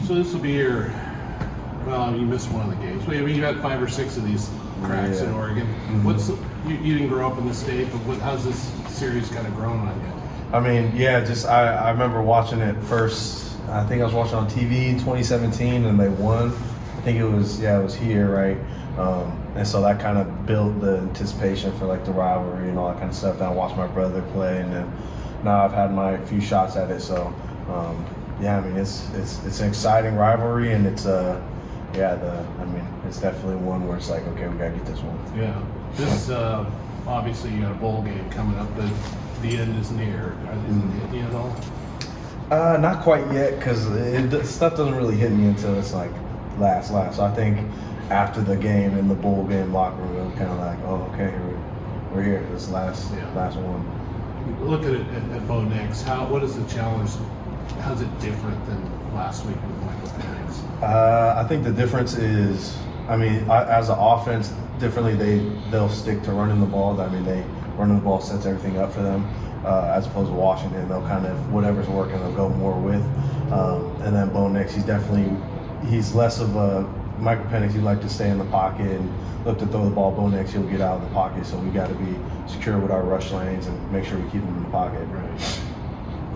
So this will be your, well, you missed one of the games. But I mean, you had 5 or 6 of these cracks in Oregon. You didn't grow up in the state, but how's this series kind of grown on you? I mean, yeah, just I remember watching it first. I think I was watching on TV 2017, and they won. I think it was here, right? And so that kind of built the anticipation for like the rivalry and all that kind of stuff. Then I watched my brother play, and then now I've had my few shots at it. So yeah, I mean it's an exciting rivalry, and it's it's definitely one where it's like, okay, we gotta get this one. Yeah, this obviously you got a bowl game coming up, but the end is near. Is it hitting you at all? Not quite yet, because stuff doesn't really hit me until it's like last. So I think after the game in the bowl game locker room, it was kind of like, oh, okay, we're here. This last one. Look at it at Bo Nix. What is the challenge? How's it different than last week with Michael Penix? I think the difference is, I mean, as an offense, differently they'll stick to running the ball. I mean, running the ball sets everything up for them. As opposed to Washington, they'll kind of, whatever's working, they'll go more with. And then Bo Nix, he's less of a Michael Penix. He'd like to stay in the pocket and look to throw the ball. Bo Nix, he'll get out of the pocket. So we got to be secure with our rush lanes and make sure we keep him in the pocket. Right.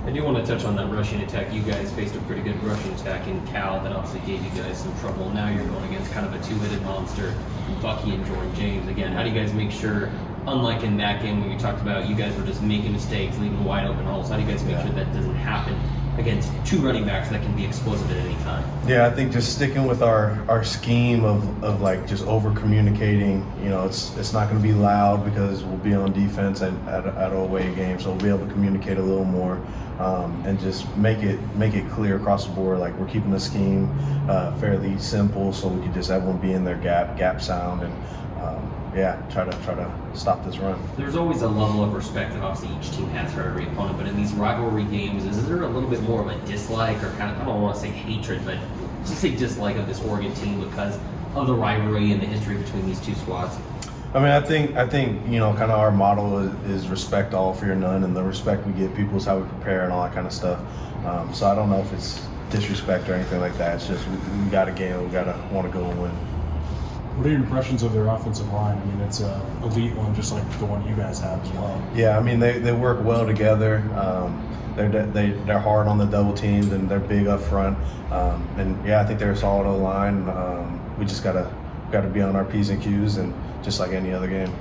I do want to touch on that rushing attack. You guys faced a pretty good rushing attack in Cal that obviously gave you guys some trouble. Now you're going against kind of a two-headed monster, Bucky and Jordan James. Again, how do you guys make sure, unlike in that game when you talked about you guys were just making mistakes, leaving wide open holes, how do you guys make sure that doesn't happen against 2 running backs that can be explosive at any time? Yeah, I think just sticking with our scheme of like just over communicating. You know, it's not going to be loud because we'll be on defense at an away game, so we'll be able to communicate a little more and just make it clear across the board. Like, we're keeping the scheme fairly simple, so we can just everyone be in their gap sound and try to stop this run. There's always a level of respect that obviously each team has for every opponent, but in these rivalry games, is there a little bit more of a dislike or kind of, I don't want to say hatred, but just say dislike of this Oregon team because of the rivalry and the history between these two squads? I mean, I think kind of our motto is respect all, fear none, and the respect we give people is how we prepare and all that kind of stuff. So I don't know if it's disrespect or anything like that. It's just we got a game, we got to want to go and win. What are your impressions of their offensive line? I mean, it's an elite one, just like the one you guys have as well. Yeah, I mean, they work well together. They're hard on the double teams, and they're big up front. And yeah, I think they're a solid O-line. We just gotta be on our P's and Q's, and just like any other game.